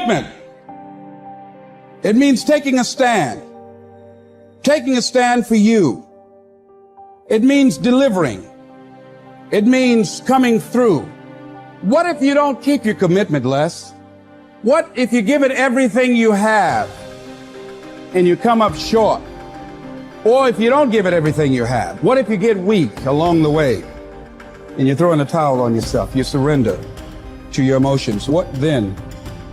commitment. It means taking a stand. Taking a stand for you. It means delivering. It means coming through. What if you don't keep your commitment, Les? What if you give it everything you have and you come up short? Or if you don't give it everything you have, what if you get weak along the way and you throw in a towel on yourself, you surrender to your emotions? What then?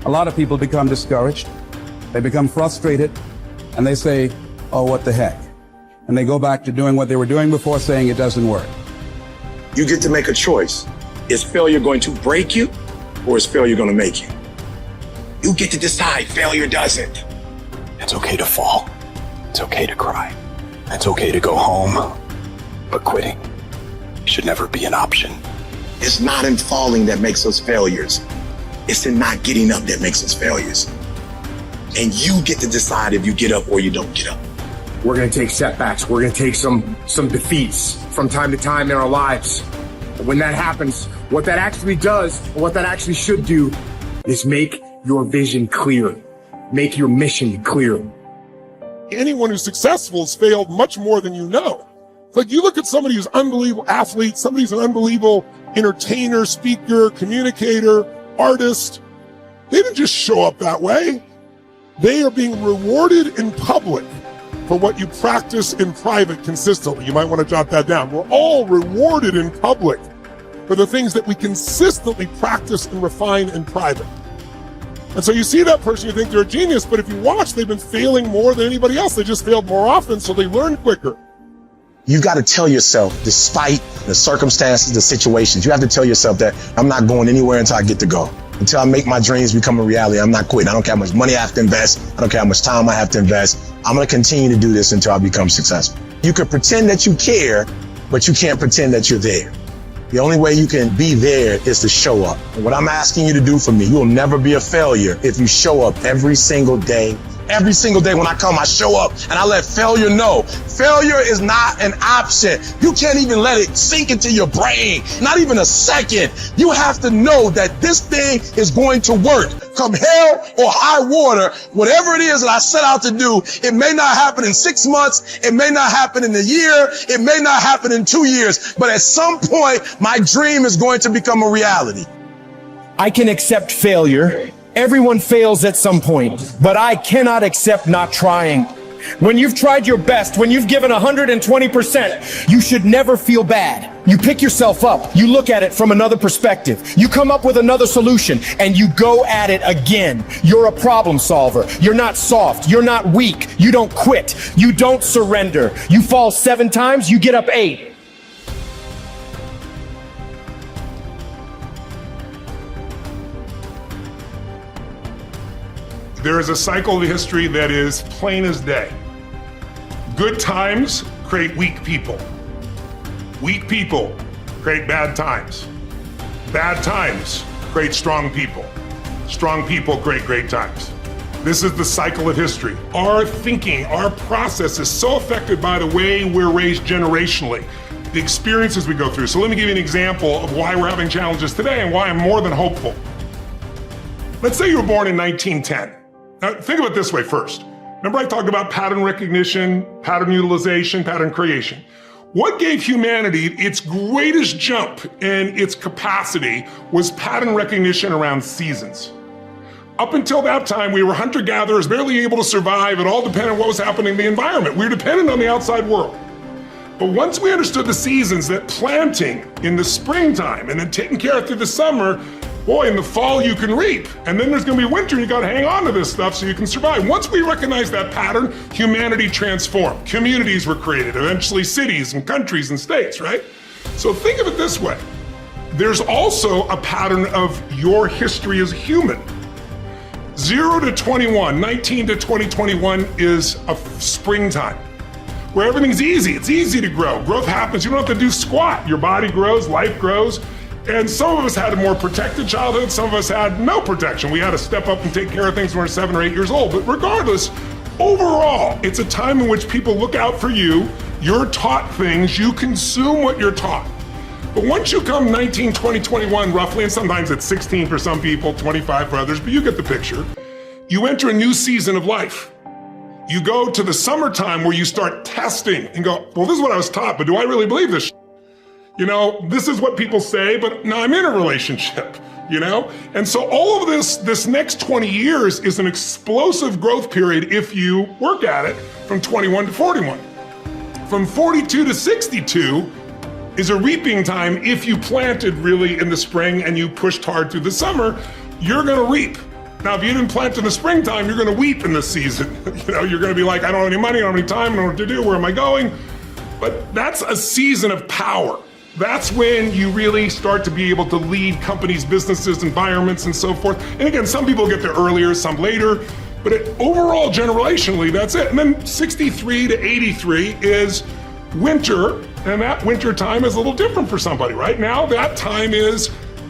A lot of people become discouraged, they become frustrated, and they say, oh, what the heck? And they go back to doing what they were doing before, saying it doesn't work. You get to make a choice. Is failure going to break you, or is failure going to make you? You get to decide. Failure doesn't. It's okay to fall. It's okay to cry. It's okay to go home. But quitting should never be an option. It's not in falling that makes us failures. It's in not getting up that makes us failures. And you get to decide if you get up or you don't get up. We're going to take setbacks. We're going to take some defeats from time to time in our lives. When that happens, what that actually does, or what that actually should do, is make your vision clear. Make your mission clear. Anyone who's successful has failed much more than you know. It's like you look at somebody who's an unbelievable athlete, somebody who's an unbelievable entertainer, speaker, communicator, artist. They didn't just show up that way. They are being rewarded in public for what you practice in private consistently. You might want to jot that down. We're all rewarded in public for the things that we consistently practice and refine in private. And so you see that person, you think they're a genius, but if you watch, they've been failing more than anybody else. They just failed more often, so they learn quicker. You got to tell yourself, despite the circumstances, the situations, you have to tell yourself that I'm not going anywhere until I get to go. Until I make my dreams become a reality, I'm not quitting. I don't care how much money I have to invest. I don't care how much time I have to invest. I'm going to continue to do this until I become successful. You can pretend that you care, but you can't pretend that you're there. The only way you can be there is to show up. And what I'm asking you to do for me, you will never be a failure if you show up every single day. Every single day when I come, I show up and I let failure know. Failure is not an option. You can't even let it sink into your brain, not even a second. You have to know that this thing is going to work. Come hell or high water, whatever it is that I set out to do, it may not happen in 6 months, it may not happen in a year, it may not happen in 2 years, but at some point, my dream is going to become a reality. I can accept failure. Everyone fails at some point, but I cannot accept not trying. When you've tried your best, when you've given 120%, you should never feel bad. You pick yourself up, you look at it from another perspective, you come up with another solution, and you go at it again. You're a problem solver. You're not soft. You're not weak. You don't quit. You don't surrender. You fall 7 times, you get up 8. There is a cycle of history that is plain as day. Good times create weak people. Weak people create bad times. Bad times create strong people. Strong people create great times. This is the cycle of history. Our thinking, our process is so affected by the way we're raised generationally, the experiences we go through. So let me give you an example of why we're having challenges today and why I'm more than hopeful. Let's say you were born in 1910. Now, think of it this way first. Remember I talked about pattern recognition, pattern utilization, pattern creation. What gave humanity its greatest jump and its capacity was pattern recognition around seasons. Up until that time, we were hunter-gatherers, barely able to survive. It all depended on what was happening in the environment. We were dependent on the outside world. But once we understood the seasons, that planting in the springtime and then taking care of through the summer, boy, in the fall you can reap. And then there's gonna be winter, you gotta hang on to this stuff so you can survive. Once we recognized that pattern, humanity transformed. Communities were created, eventually cities and countries and states, right? So think of it this way. There's also a pattern of your history as a human. 0 to 21, 19 to 2021 is a springtime where everything's easy. It's easy to grow. Growth happens, you don't have to do squat. Your body grows, life grows. And some of us had a more protected childhood, some of us had no protection. We had to step up and take care of things when we were 7 or 8 years old. But regardless, overall, it's a time in which people look out for you, you're taught things, you consume what you're taught. But once you come 19, 20, 21 roughly, and sometimes it's 16 for some people, 25 for others, but you get the picture, You enter a new season of life. You go to the summertime where you start testing and go, well, this is what I was taught, but do I really believe this? You know, this is what people say, but now I'm in a relationship, you know? And so all of this next 20 years is an explosive growth period if you work at it from 21 to 41. From 42 to 62 is a reaping time. If you planted really in the spring and you pushed hard through the summer, you're gonna reap. Now, if you didn't plant in the springtime, you're gonna weep in this season. You know, you're gonna be like, I don't have any money, I don't have any time, I don't know what to do, where am I going? But that's a season of power. That's when you really start to be able to lead companies, businesses, environments, and so forth. And again, some people get there earlier, some later, but overall, generationally, that's it. And then 63 to 83 is winter, and that winter time is a little different for somebody. Right now, that time is,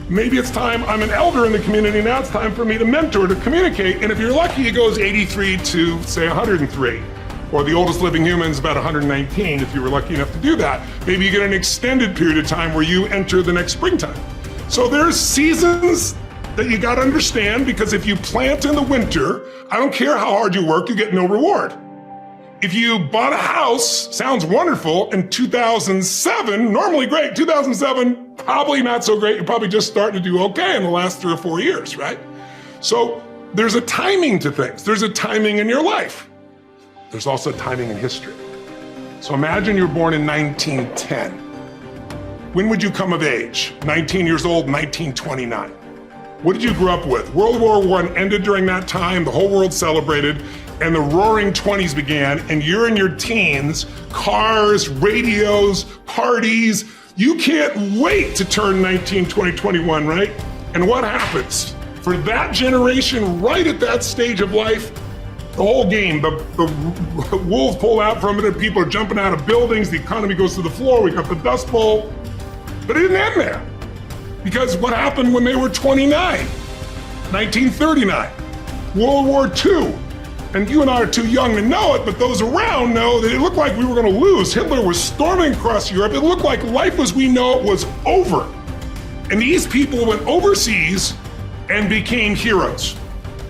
maybe it's time, I'm an elder in the community, now it's time for me to mentor, to communicate. And if you're lucky, it goes 83 to, say, 103. Or the oldest living human is about 119, if you were lucky enough to do that. Maybe you get an extended period of time where you enter the next springtime. So there's seasons that you gotta understand, because if you plant in the winter, I don't care how hard you work, you get no reward. If you bought a house, sounds wonderful, in 2007, normally great, 2007, probably not so great, you're probably just starting to do okay in the last 3 or 4 years, right? So there's a timing to things. There's a timing in your life. There's also timing in history. So imagine you're born in 1910. When would you come of age? 19 years old, 1929. What did you grow up with? World War I ended during that time, the whole world celebrated, and the roaring 20s began, and you're in your teens, cars, radios, parties. You can't wait to turn 19, 20, 21, right? And what happens? For that generation, right at that stage of life, the whole game, the wolves pull out from it, and people are jumping out of buildings, the economy goes to the floor, we got the Dust Bowl. But it didn't end there. Because what happened when they were 29? 1939, World War II. And you and I are too young to know it, but those around know that it looked like we were gonna lose. Hitler was storming across Europe. It looked like life as we know it was over. And these people went overseas and became heroes.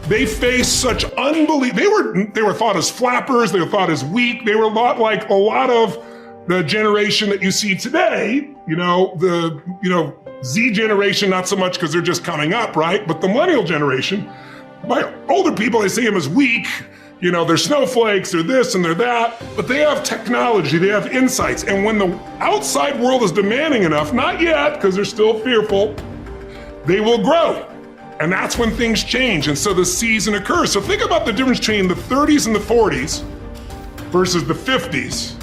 They faced such unbelievable, they were thought as flappers, they were thought as weak, they were a lot like a lot of the generation that you see today, the Z generation, not so much because they're just coming up, right? But the millennial generation, by older people, they see them as weak, they're snowflakes, they're this and they're that, but they have technology, they have insights. And when the outside world is demanding enough, not yet, because they're still fearful, they will grow. And that's when things change. And so the season occurs. So think about the difference between the 30s and the 40s versus the 50s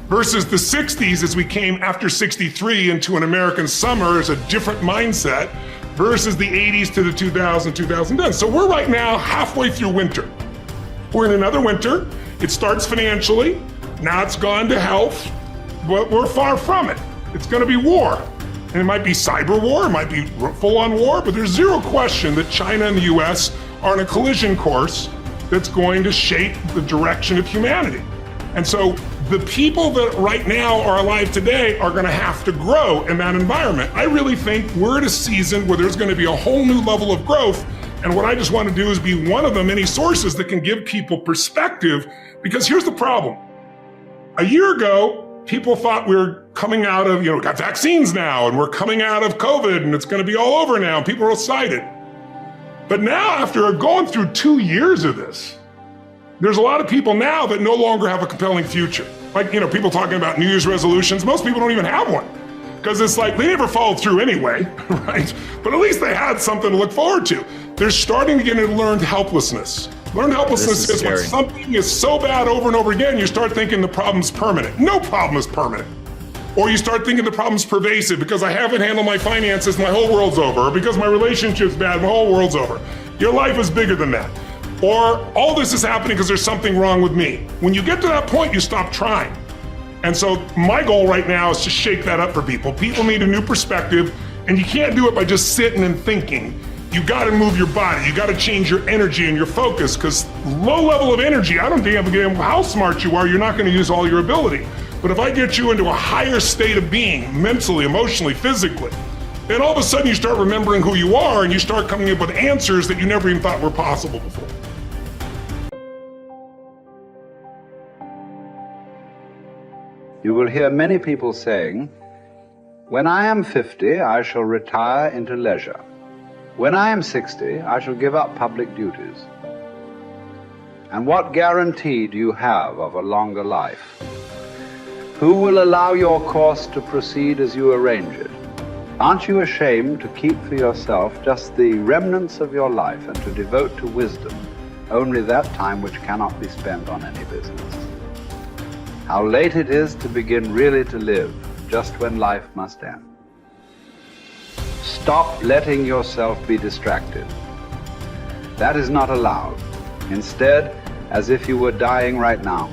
versus the 60s as we came after 63 into an American summer as a different mindset versus the 80s to the 2000s, 2010. So we're right now halfway through winter. We're in another winter. It starts financially. Now it's gone to health, but we're far from it. It's going to be war. And it might be cyber war, it might be full-on war, but there's zero question that China and the US are on a collision course that's going to shape the direction of humanity. And so the people that right now are alive today are gonna have to grow in that environment. I really think we're at a season where there's gonna be a whole new level of growth. And what I just want to do is be one of the many sources that can give people perspective, because here's the problem. A year ago, people thought we were coming out of, we got vaccines now, and we're coming out of COVID, and it's going to be all over now, and people are excited. But now, after going through 2 years of this, there's a lot of people now that no longer have a compelling future. Like, people talking about New Year's resolutions, most people don't even have one. Because it's like, they never followed through anyway, right? But at least they had something to look forward to. They're starting to get into learned helplessness. Learned helplessness is when something is so bad over and over again, you start thinking the problem's permanent. No problem is permanent. Or you start thinking the problem's pervasive because I haven't handled my finances, my whole world's over. Or because my relationship's bad, my whole world's over. Your life is bigger than that. Or all this is happening because there's something wrong with me. When you get to that point, you stop trying. And so my goal right now is to shake that up for people. People need a new perspective, and you can't do it by just sitting and thinking. You gotta move your body, you gotta change your energy and your focus, because low level of energy, I don't give a damn how smart you are, you're not gonna use all your ability. But if I get you into a higher state of being, mentally, emotionally, physically, then all of a sudden you start remembering who you are and you start coming up with answers that you never even thought were possible before. You will hear many people saying, "When I am 50, I shall retire into leisure. When I am 60, I shall give up public duties." And what guarantee do you have of a longer life? Who will allow your course to proceed as you arrange it? Aren't you ashamed to keep for yourself just the remnants of your life and to devote to wisdom only that time which cannot be spent on any business? How late it is to begin really to live, just when life must end. Stop letting yourself be distracted. That is not allowed. Instead, as if you were dying right now,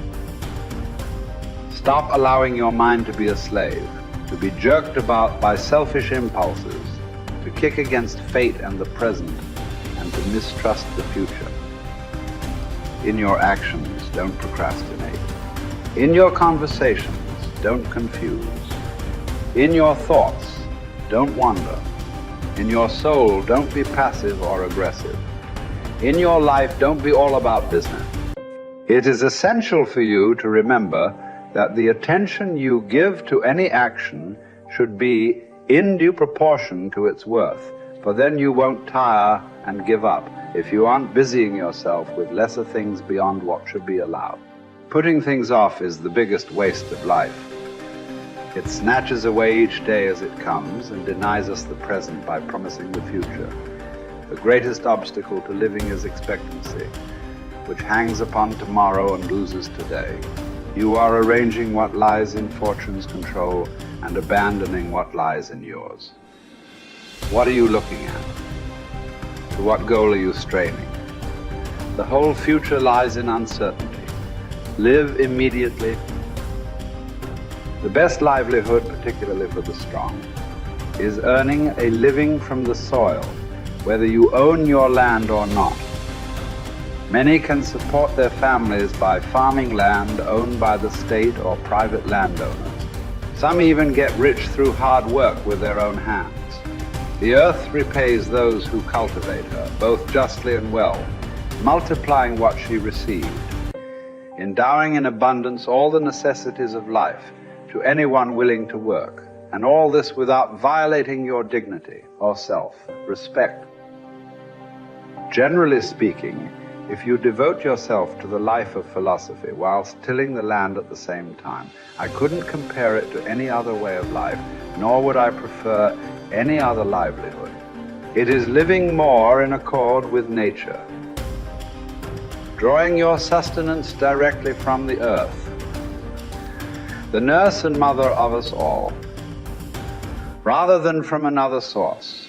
stop allowing your mind to be a slave, to be jerked about by selfish impulses, to kick against fate and the present, and to mistrust the future. In your actions, don't procrastinate. In your conversations, don't confuse. In your thoughts, don't wander. In your soul, don't be passive or aggressive. In your life, don't be all about business. It is essential for you to remember that the attention you give to any action should be in due proportion to its worth, for then you won't tire and give up if you aren't busying yourself with lesser things beyond what should be allowed. Putting things off is the biggest waste of life. It snatches away each day as it comes and denies us the present by promising the future. The greatest obstacle to living is expectancy, which hangs upon tomorrow and loses today. You are arranging what lies in fortune's control and abandoning what lies in yours. What are you looking at? To what goal are you straining? The whole future lies in uncertainty. Live immediately. The best livelihood, particularly for the strong, is earning a living from the soil, whether you own your land or not. Many can support their families by farming land owned by the state or private landowners. Some even get rich through hard work with their own hands. The earth repays those who cultivate her, both justly and well, multiplying what she received, endowing in abundance all the necessities of life to anyone willing to work, and all this without violating your dignity or self-respect. Generally speaking, if you devote yourself to the life of philosophy whilst tilling the land at the same time, I couldn't compare it to any other way of life, nor would I prefer any other livelihood. It is living more in accord with nature, drawing your sustenance directly from the earth, the nurse and mother of us all, rather than from another source.